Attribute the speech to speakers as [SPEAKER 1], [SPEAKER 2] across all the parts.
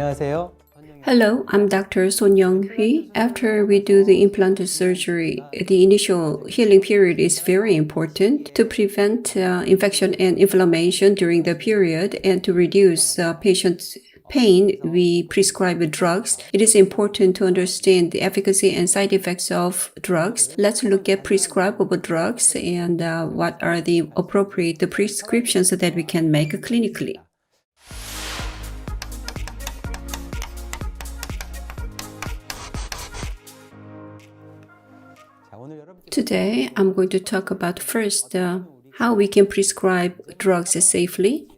[SPEAKER 1] 안녕하세요.
[SPEAKER 2] Hello, I'm Dr. Son Young-hui. After we do the implant surgery, the initial healing period is very important to prevent infection and inflammation during the period and to reduce patient's pain. We prescribe drugs. It is important to understand the efficacy and side effects of drugs. Let's look at prescribable drugs and what are the appropriate prescriptions that we can make clinically. Today, I'm going to talk about first how we can prescribe drugs safely.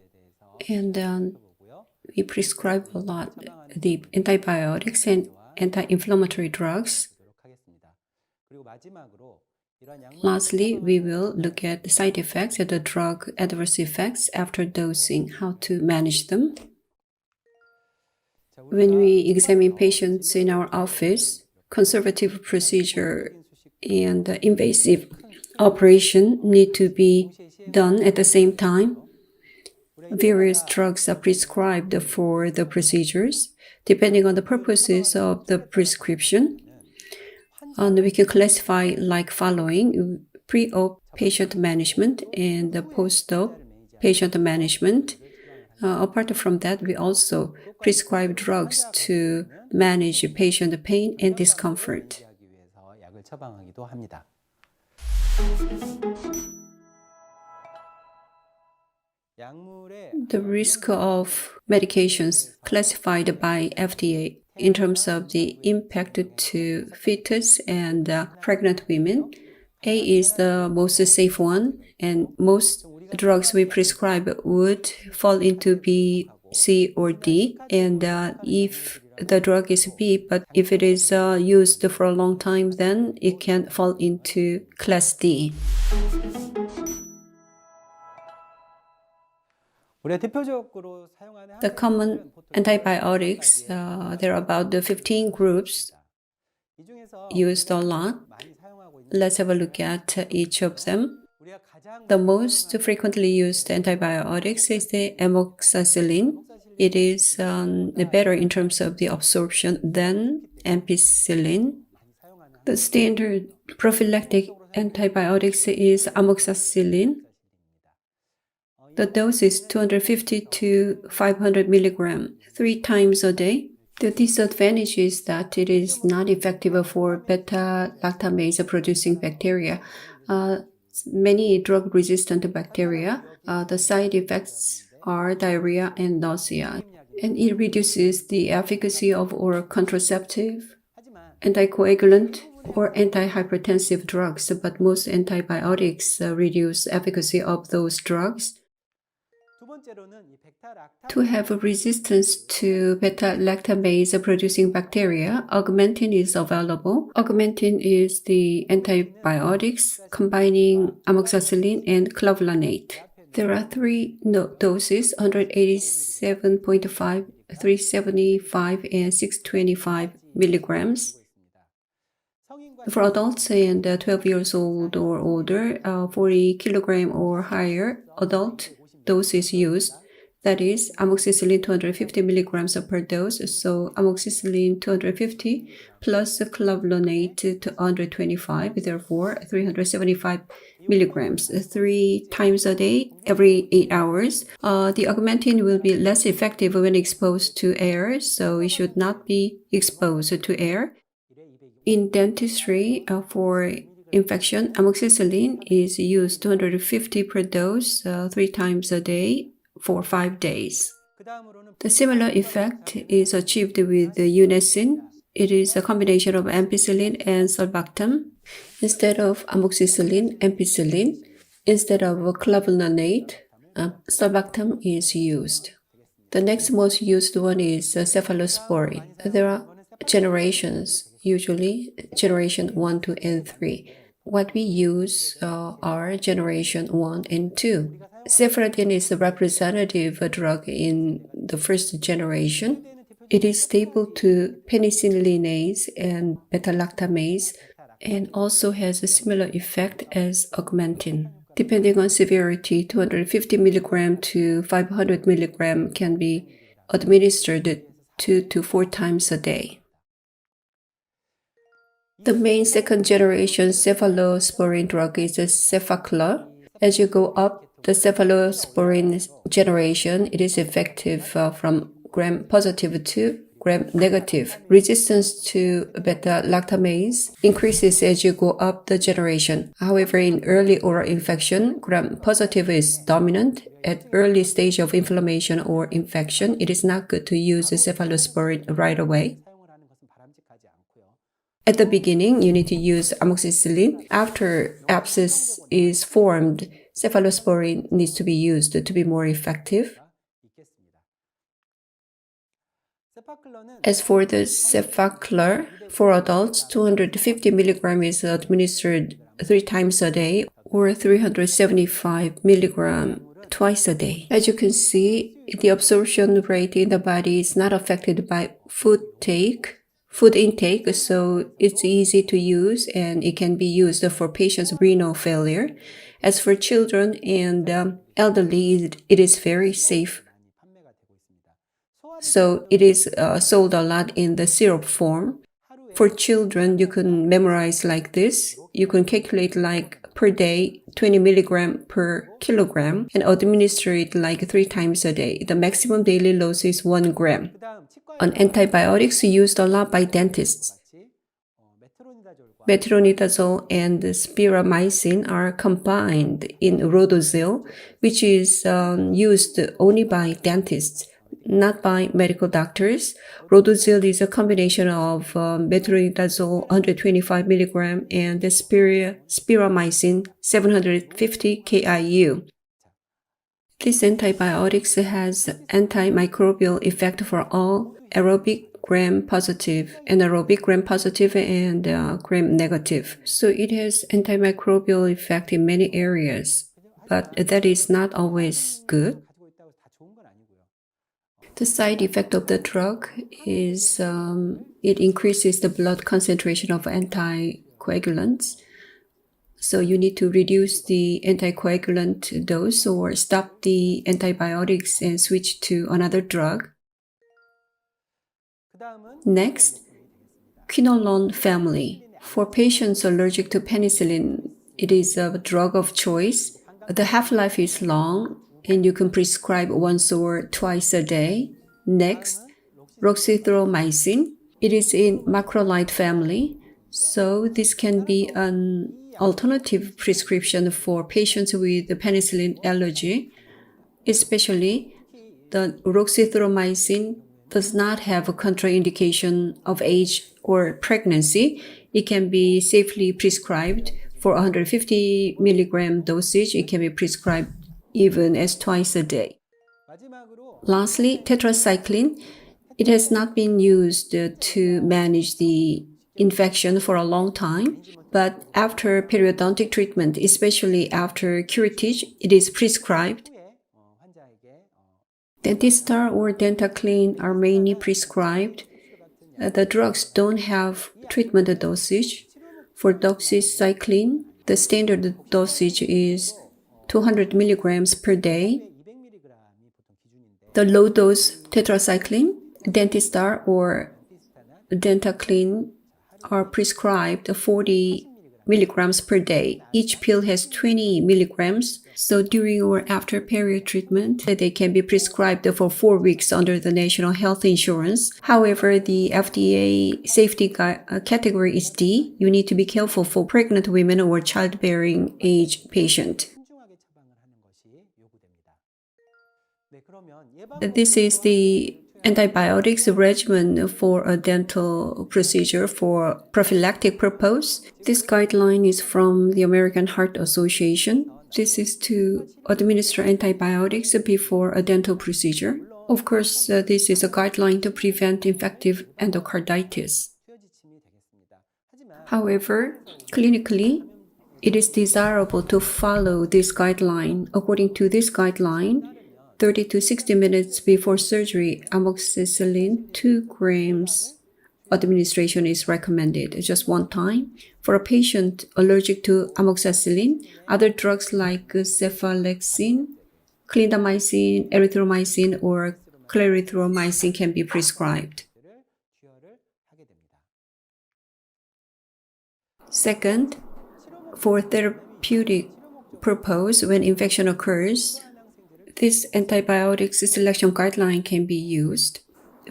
[SPEAKER 2] And we prescribe a lot the antibiotics and anti-inflammatory drugs. Lastly, we will look at the side effects and the drug adverse effects after dosing, how to manage them. When we examine patients in our office, conservative procedure and invasive operation need to be done at the same time. Various drugs are prescribed for the procedures, depending on the purposes of the prescription. And we can classify like following: pre-op patient management and post-op patient management. Apart from that, we also prescribe drugs to manage patient pain and discomfort. The risk of medications classified by FDA in terms of the impact to fetus and pregnant women. A is the most safe one, and most drugs we prescribe would fall into B, C, or D. And if the drug is B, but if it is used for a long time, then it can fall into class D. The common antibiotics, there are about 15 groups used a lot. Let's have a look at each of them. The most frequently used antibiotics is the amoxicillin. It is better in terms of the absorption than ampicillin. The standard prophylactic antibiotics is amoxicillin. The dose is 250 to 500 milligrams, 3 times a day. The disadvantage is that it is not effective for beta-lactamase producing bacteria. Many drug-resistant bacteria, the side effects are diarrhea and nausea, and it reduces the efficacy of oral contraceptive, anticoagulant, or antihypertensive drugs, but most antibiotics reduce efficacy of those drugs. To have a resistance to beta-lactamase producing bacteria, augmentin is available. Augmentin is the antibiotics combining amoxicillin and clavulanate. There are 3 doses: 187.5, 375, and 625 milligrams. For adults and 12 years old or older, 40 kilogram or higher adult dose is used. That is amoxicillin 250 milligrams per dose. So amoxicillin 250 plus clavulanate 225, therefore 375 milligrams, 3 times a day, every 8 hours. The augmentin will be less effective when exposed to air, so it should not be exposed to air. In dentistry, for infection, amoxicillin is used 250 per dose, 3 times a day for 5 days. The similar effect is achieved with the Unecin. It is a combination of ampicillin and sulbactam. Instead of amoxicillin, ampicillin. Instead of clavulanate, sulbactam is used. The next most used one is cephalosporin. There are generations, usually generation 1, 2, and 3. What we use are generation 1 and 2. Cephalosporin is the representative drug in the first generation. It is stable to penicillinase and beta-lactamase and also has a similar effect as augmentin. Depending on severity, 250 mg to 500 mg can be administered 2 to 4 times a day. The main second generation cephalosporin drug is Cefaclor. As you go up the cephalosporin generation, it is effective from gram-positive to gram-negative. Resistance to beta-lactamase increases as you go up the generation. However, in early oral infection, gram-positive is dominant. At early stage of inflammation or infection, it is not good to use cephalosporin right away. At the beginning, you need to use amoxicillin. After abscess is formed, cephalosporin needs to be used to be more effective. As for the Cefaclor, for adults, 250 mg is administered 3 times a day or 375 mg twice a day. As you can see, the absorption rate in the body is not affected by food intake, so it's easy to use and it can be used for patients with renal failure. As for children and elderly, it is very safe. So it is sold a lot in the syrup form. For children, you can memorize like this. You can calculate like per day 20 mg per kilogram and administer it like 3 times a day. The maximum daily dose is 1 gram. On antibiotics used a lot by dentists, metronidazole and spiramycin are combined in Rhodozil, which is used only by dentists, not by medical doctors. Rhodozil is a combination of metronidazole 125 mg and spiramycin 750 KIU. This antibiotics has antimicrobial effect for all aerobic gram-positive, anaerobic gram-positive, and gram-negative. So it has antimicrobial effect in many areas, but that is not always good. The side effect of the drug is it increases the blood concentration of anticoagulants. So you need to reduce the anticoagulant dose or stop the antibiotics and switch to another drug. Next, quinolone family. For patients allergic to penicillin, it is a drug of choice. The half-life is long and you can prescribe once or twice a day. Next, roxithromycin. It is in macrolide family, so this can be an alternative prescription for patients with penicillin allergy. Especially, the roxithromycin does not have a contraindication of age or pregnancy. It can be safely prescribed for 150 mg dosage. It can be prescribed even as twice a day. Lastly, tetracycline. It has not been used to manage the infection for a long time, but after periodontic treatment, especially after curettage, it is prescribed. Dentistar or Dentaclean are mainly prescribed. The drugs don't have treatment dosage. For doxycycline, the standard dosage is 200 mg per day. The low-dose tetracycline, Dentistar or Dentaclean are prescribed 40 mg per day. Each pill has 20 mg, so during or after period treatment, they can be prescribed for 4 weeks under the National Health Insurance. However, the FDA safety category is D. You need to be careful for pregnant women or childbearing age patient. This is the antibiotics regimen for a dental procedure for prophylactic purpose. This guideline is from the American Heart Association. This is to administer antibiotics before a dental procedure. Of course, this is a guideline to prevent infective endocarditis. However, clinically, it is desirable to follow this guideline. According to this guideline, 30 to 60 minutes before surgery, amoxicillin 2 grams administration is recommended, just one time. For a patient allergic to amoxicillin, other drugs like cephalexin, clindamycin, erythromycin, or clarithromycin can be prescribed. Second, for therapeutic purpose, when infection occurs, this antibiotics selection guideline can be used.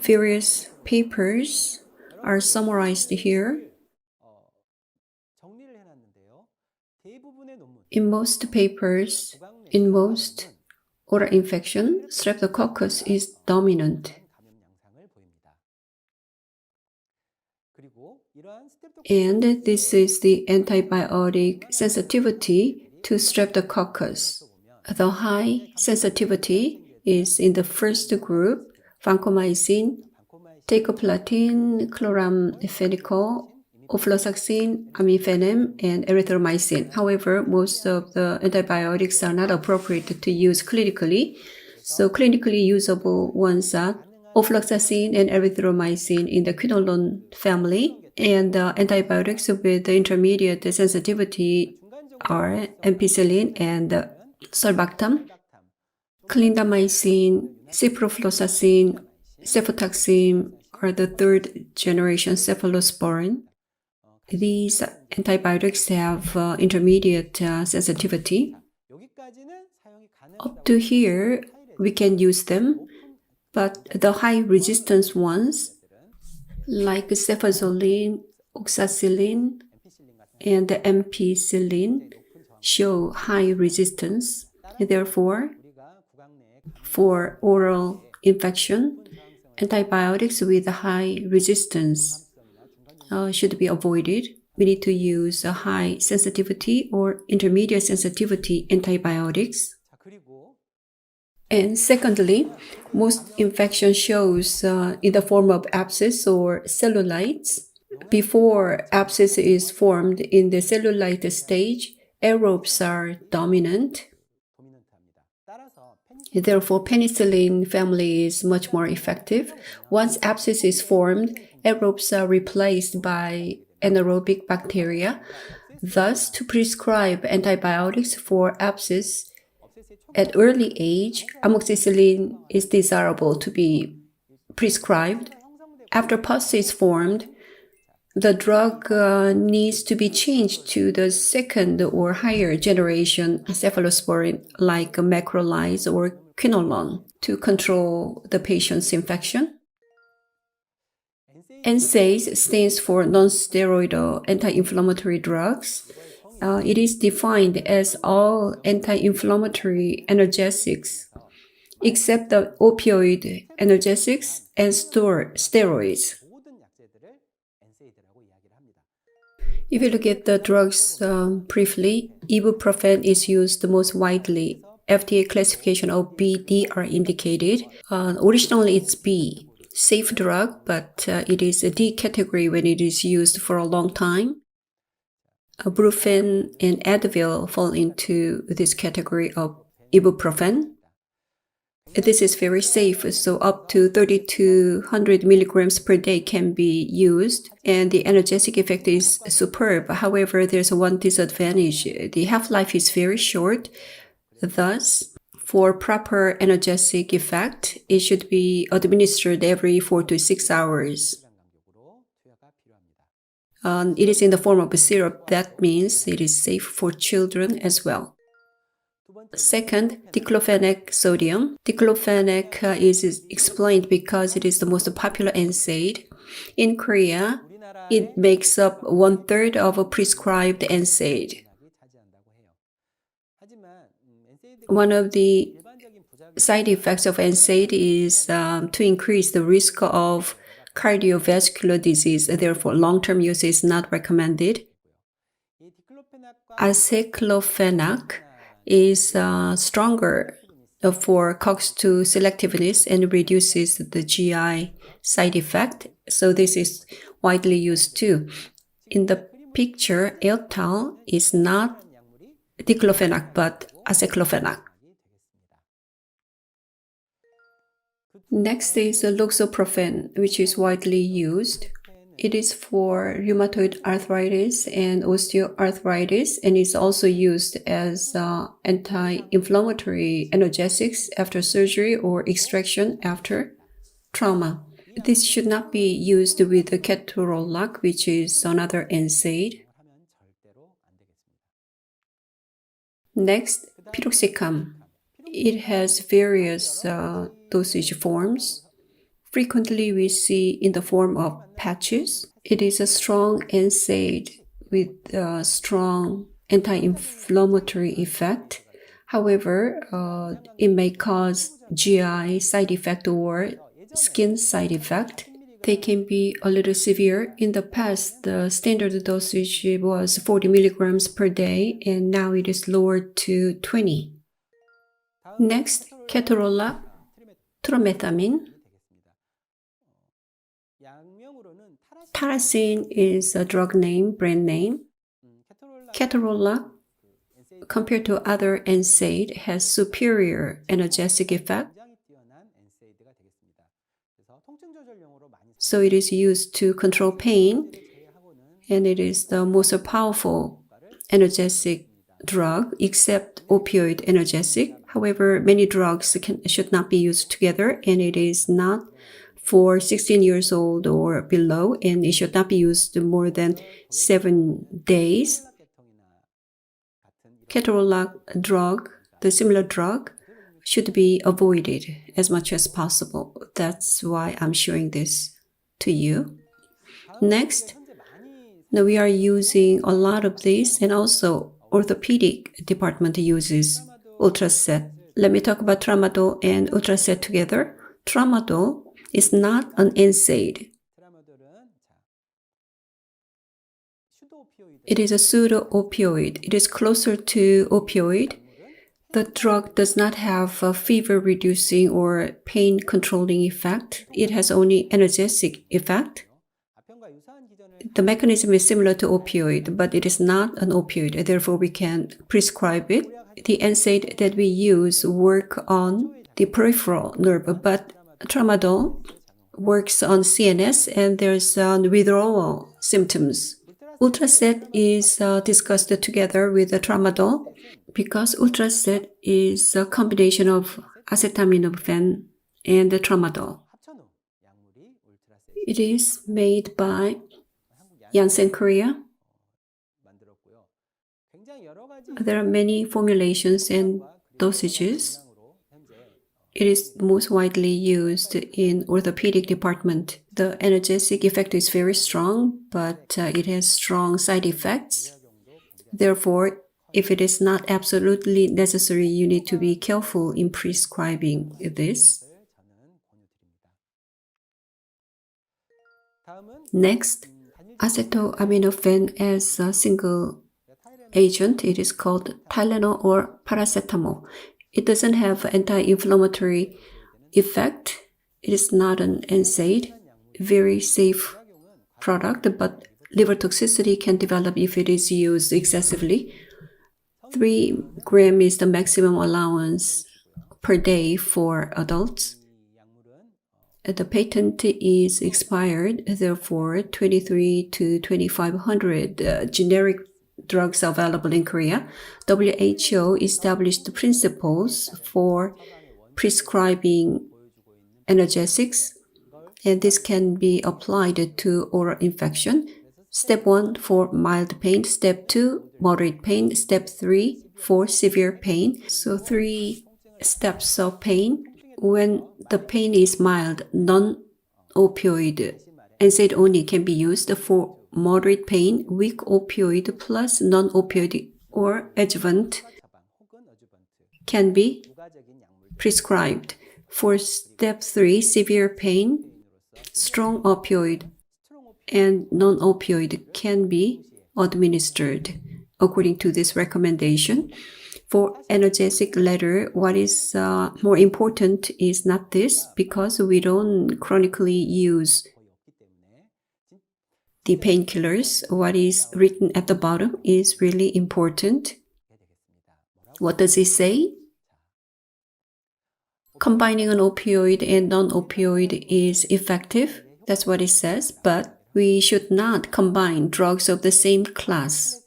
[SPEAKER 2] Various papers are summarized here. In most papers, in most oral infection, Streptococcus is dominant. And this is the antibiotic sensitivity to Streptococcus. The high sensitivity is in the first group, vancomycin, teicoplatin, chloramphenicol, ofloxacin, amifenem, and erythromycin. However, most of the antibiotics are not appropriate to use clinically. So clinically usable ones are ofloxacin and erythromycin in the quinolone family, and antibiotics with the intermediate sensitivity are ampicillin and sulbactam, clindamycin, ciprofloxacin, cefotaxime are the third generation cephalosporin. These antibiotics have intermediate sensitivity. Up to here, we can use them, but the high resistance ones, like cefazolin, oxacillin, and ampicillin, show high resistance. Therefore, for oral infection, antibiotics with high resistance should be avoided. We need to use a high sensitivity or intermediate sensitivity antibiotics. And secondly, most infection shows in the form of abscess or cellulites. Before abscess is formed in the cellulite stage, aerobes are dominant. Therefore, penicillin family is much more effective. Once abscess is formed, aerobes are replaced by anaerobic bacteria. Thus, to prescribe antibiotics for abscess at early age, amoxicillin is desirable to be prescribed. After pus is formed, the drug needs to be changed to the second or higher generation cephalosporin like macrolides or quinolone to control the patient's infection. NSAIDs stands for non-steroidal anti-inflammatory drugs. It is defined as all anti-inflammatory analgesics except the opioid analgesics and steroids. If you look at the drugs briefly, ibuprofen is used most widely. FDA classification of B, D are indicated. Originally it's B, safe drug, but it is a D category when it is used for a long time. Brufen and Advil fall into this category of ibuprofen. This is very safe, so up to 3,200 milligrams per day can be used, and the analgesic effect is superb. However, there's one disadvantage. The half-life is very short. Thus, for proper analgesic effect, it should be administered every 4 to 6 hours. It is in the form of a syrup. That means it is safe for children as well. Second, diclofenac sodium. Diclofenac is explained because it is the most popular NSAID. In Korea, it makes up 1/3 of a prescribed NSAID. One of the side effects of NSAID is to increase the risk of cardiovascular disease. Therefore, long-term use is not recommended. Aceclofenac is stronger for COX-2 selectiveness and reduces the GI side effect. So this is widely used too. In the picture, Eltal is not diclofenac but aceclofenac. Next is loxoprofen, which is widely used. It is for rheumatoid arthritis and osteoarthritis, and is also used as anti-inflammatory analgesics after surgery or extraction after trauma. This should not be used with the ketorolac, which is another NSAID. Next, piroxicam. It has various dosage forms. Frequently, we see in the form of patches. It is a strong NSAID with a strong anti-inflammatory effect. However, it may cause GI side effect or skin side effect. They can be a little severe. In the past, the standard dosage was 40 milligrams per day, and now it is lowered to 20. Next, ketorolac, tromethamine. Tarasin is a drug name, brand name. Ketorolac, compared to other NSAID, has superior analgesic effect. So it is used to control pain, and it is the most powerful analgesic drug except opioid analgesic. However, many drugs should not be used together, and it is not for 16 years old or below, and it should not be used more than 7 days. Ketorolac drug, the similar drug, should be avoided as much as possible. That's why I'm showing this to you. Next, now we are using a lot of this, and also orthopedic department uses Ultraset. Let me talk about tramadol and Ultraset together. Tramadol is not an NSAID. It is a pseudo-opioid. It is closer to opioid. The drug does not have a fever-reducing or pain-controlling effect. It has only analgesic effect. The mechanism is similar to opioid, but it is not an opioid. Therefore, we can prescribe it. The NSAID that we use work on the peripheral nerve, but tramadol works on CNS, and there's withdrawal symptoms. Ultraset is discussed together with the tramadol because Ultraset is a combination of acetaminophen and the tramadol. It is made by Janssen Korea. There are many formulations and dosages. It is most widely used in orthopedic department. The analgesic effect is very strong, but it has strong side effects. Therefore, if it is not absolutely necessary, you need to be careful in prescribing this. Next, acetaminophen as a single agent. It is called Tylenol or paracetamol. It doesn't have anti-inflammatory effect. It is not an NSAID. Very safe product, but liver toxicity can develop if it is used excessively. 3 grams is the maximum allowance per day for adults. The patent is expired, therefore 23 to 2,500 generic drugs available in Korea. WHO established principles for prescribing analgesics, and this can be applied to oral infection. Step 1 for mild pain, Step 2 moderate pain, Step 3 for severe pain. So 3 steps of pain. When the pain is mild, non-opioid NSAID only can be used. For moderate pain, weak opioid plus non-opioid or adjuvant can be prescribed. For Step 3, severe pain, strong opioid and non-opioid can be administered according to this recommendation. For analgesic letter, what is more important is not this, because we don't chronically use the painkillers. What is written at the bottom is really important. What does it say? Combining an opioid and non-opioid is effective. That's what it says, but We should not combine drugs of the same class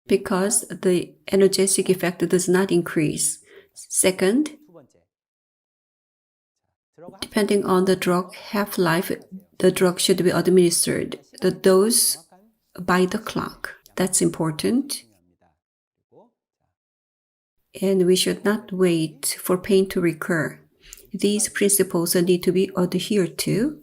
[SPEAKER 2] because the analgesic effect does not increase. Second, depending on the drug half-life, the drug should be administered, the dose by the clock. That's important. And we should not wait for pain to recur. These principles need to be adhered to.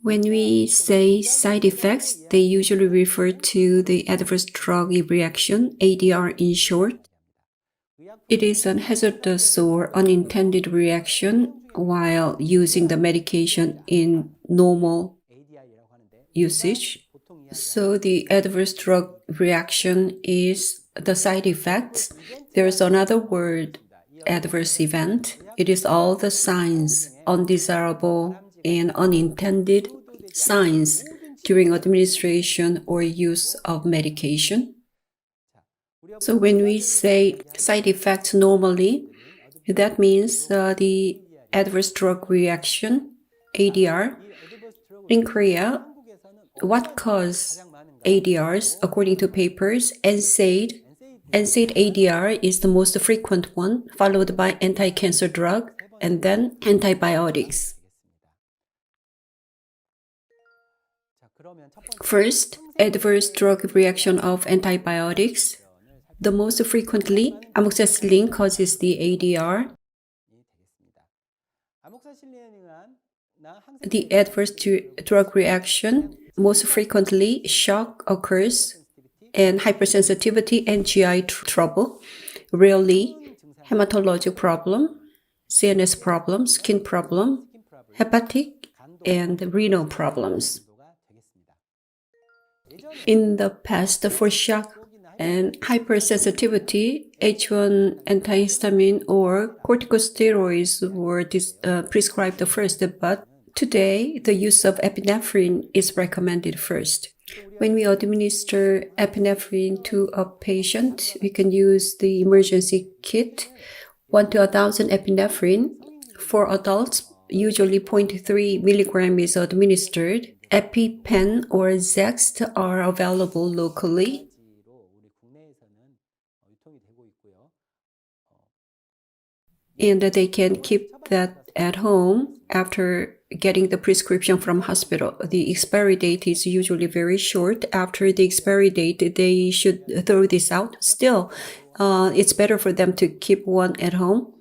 [SPEAKER 2] When we say side effects, they usually refer to the adverse drug reaction, ADR in short. It is a hazardous or unintended reaction while using the medication in normal usage. So the adverse drug reaction is the side effects. There's another word, adverse event. It is all the signs, undesirable and unintended signs during administration or use of medication. So when we say side effects normally, that means the adverse drug reaction, ADR. In Korea, what causes ADRs? According to papers, NSAID. NSAID ADR is the most frequent one, followed by anti-cancer drug, and then antibiotics. First, adverse drug reaction of antibiotics. The most frequently, amoxicillin causes the ADR. The adverse drug reaction, most frequently, shock occurs, and hypersensitivity and GI trouble. Rarely, hematologic problem, CNS problem, skin problem, hepatic, and renal problems. In the past, for shock and hypersensitivity, H1 antihistamine or corticosteroids were prescribed first, but today the use of epinephrine is recommended first. When we administer epinephrine to a patient, we can use the emergency kit, 1 to 1,000 epinephrine. For adults, usually 0.3 milligram is administered. EpiPen or Zext are available locally. And they can keep that at home after getting the prescription from hospital. The expiry date is usually very short. After the expiry date, they should throw this out. Still, it's better for them to keep one at home.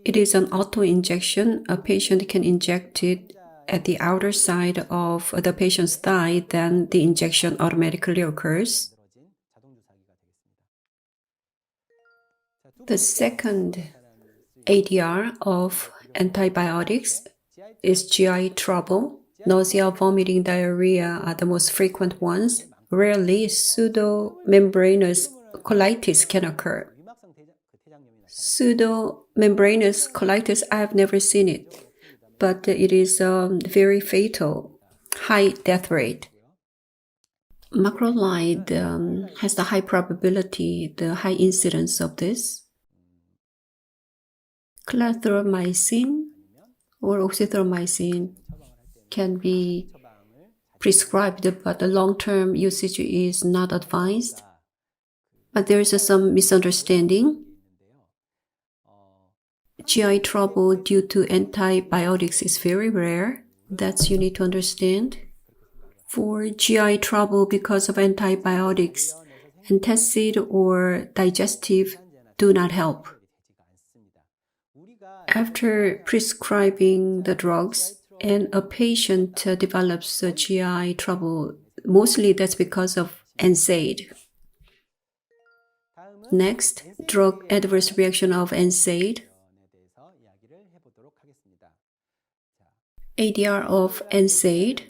[SPEAKER 2] It is an auto-injection. A patient can inject it at the outer side of the patient's thigh, then the injection automatically occurs. The second ADR of antibiotics is GI trouble. Nausea, vomiting, diarrhea are the most frequent ones. Rarely, pseudomembranous colitis can occur. Pseudomembranous colitis, I have never seen it, but it is very fatal, high death rate. Macrolide has the high probability, the high incidence of this. Clarithromycin or oxythromycin can be prescribed, but the long-term usage is not advised. But there is some misunderstanding. GI trouble due to antibiotics is very rare. That's you need to understand. For GI trouble because of antibiotics, antacid or digestive do not help. After prescribing the drugs and a patient develops GI trouble, mostly that's because of NSAID. Next, drug adverse reaction of NSAID. ADR of NSAID.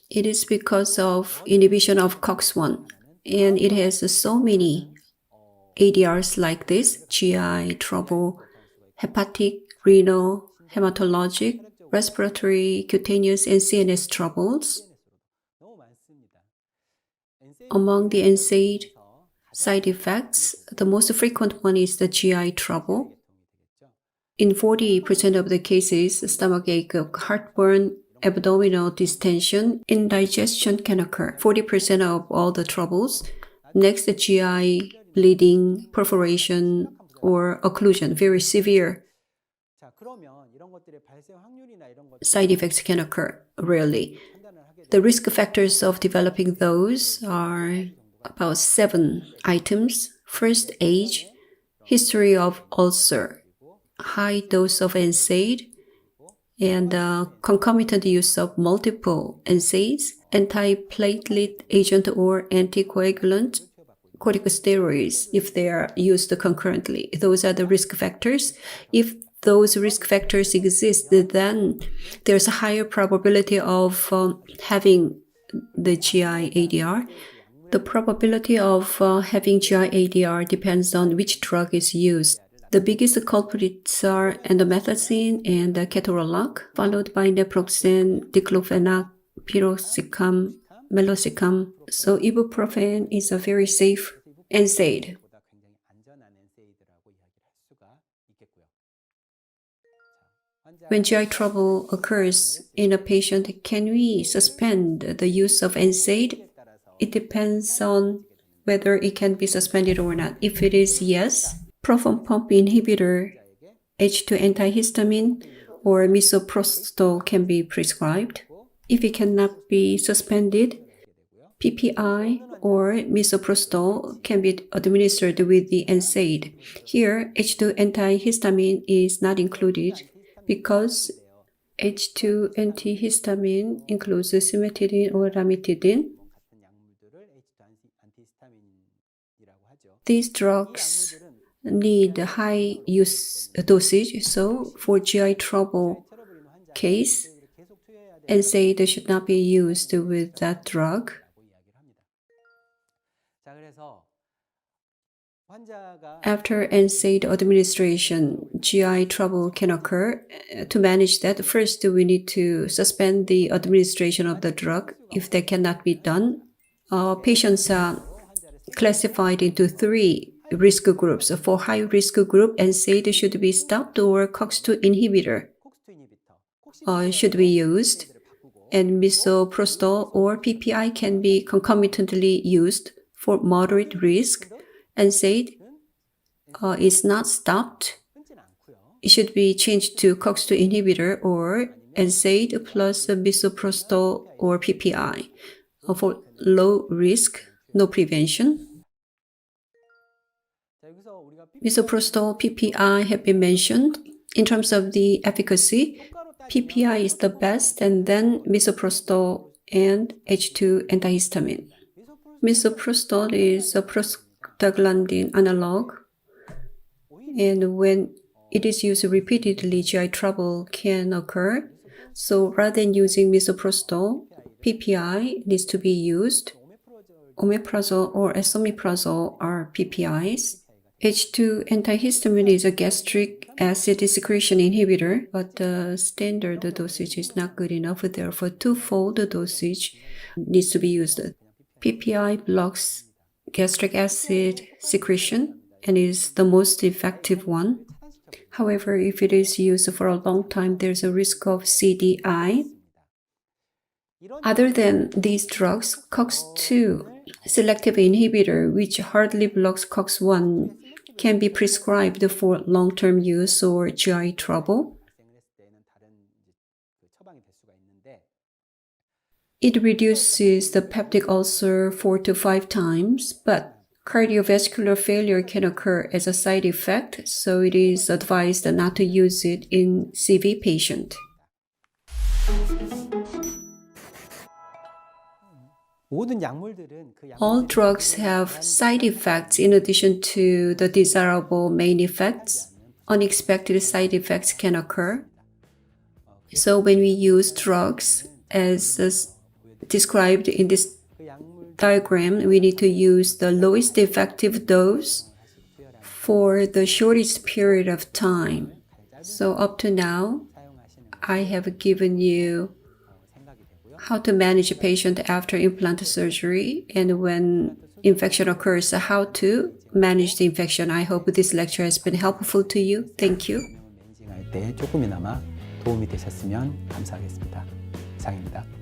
[SPEAKER 2] It is because of inhibition of COX-1, and it has so many ADRs like this: GI trouble, hepatic, renal, hematologic, respiratory, cutaneous, and CNS troubles. Among the NSAID side effects, the most frequent one is the GI trouble. In 40% of the cases, stomachache, heartburn, abdominal distension, indigestion can occur. 40% of all the troubles. Next, the GI, bleeding, perforation, or occlusion, very severe side effects can occur rarely. The risk factors of developing those are about 7 items. First, age, history of ulcer, high dose of NSAID, and concomitant use of multiple NSAIDs, antiplatelet agent or anticoagulant, corticosteroids if they are used concurrently. Those are the risk factors. If those risk factors exist, then there's a higher probability of having the GI ADR. The probability of having GI ADR depends on which drug is used. The biggest culprits are endomethacin and ketorolac, followed by naproxen, diclofenac, piroxicam, meloxicam. So ibuprofen is a very safe NSAID. When GI trouble occurs in a patient, can we suspend the use of NSAID? It depends on whether it can be suspended or not. If it is yes, proton pump inhibitor, H2 antihistamine, or misoprostol can be prescribed. If it cannot be suspended, PPI or misoprostol can be administered with the NSAID. Here, H2 antihistamine is not included because H2 antihistamine includes cimetidine or ranitidine. These drugs need high dosage, so for GI trouble case, NSAID should not be used with that drug. After NSAID administration, GI trouble can occur. To manage that, first we need to suspend the administration of the drug. If that cannot be done, patients are classified into 3 risk groups. For high risk group, NSAID should be stopped or COX-2 inhibitor should be used, and misoprostol or PPI can be concomitantly used. For moderate risk, NSAID is not stopped. It should be changed to COX-2 inhibitor or NSAID plus misoprostol or PPI. For low risk, no prevention. Misoprostol, PPI have been mentioned. In terms of the efficacy, PPI is the best, and then misoprostol and H2 antihistamine. Misoprostol is a prostaglandin analog, and when it is used repeatedly, GI trouble can occur. So rather than using misoprostol, PPI needs to be used. Omeprazole or esomeprazole are PPIs. H2 antihistamine is a gastric acid secretion inhibitor, but the standard dosage is not good enough. Therefore, 2-fold dosage needs to be used. PPI blocks gastric acid secretion and is the most effective one. However, if it is used for a long time, there's a risk of CDI. Other than these drugs, COX-2 selective inhibitor, which hardly blocks COX-1, can be prescribed for long-term use or GI trouble. It reduces the peptic ulcer 4 to 5 times, but cardiovascular failure can occur as a side effect, so it is advised not to use it in CV patient. All drugs have side effects in addition to the desirable main effects. Unexpected side effects can occur. So when we use drugs as described in this diagram, we need to use the lowest effective dose for the shortest period of time. So up to now, I have given you how to manage a patient after implant surgery, and when infection occurs, how to manage the infection. I hope this lecture has been helpful to you. Thank you.
[SPEAKER 1] 때 조금이나마 도움이 되셨으면 감사하겠습니다. 이상입니다.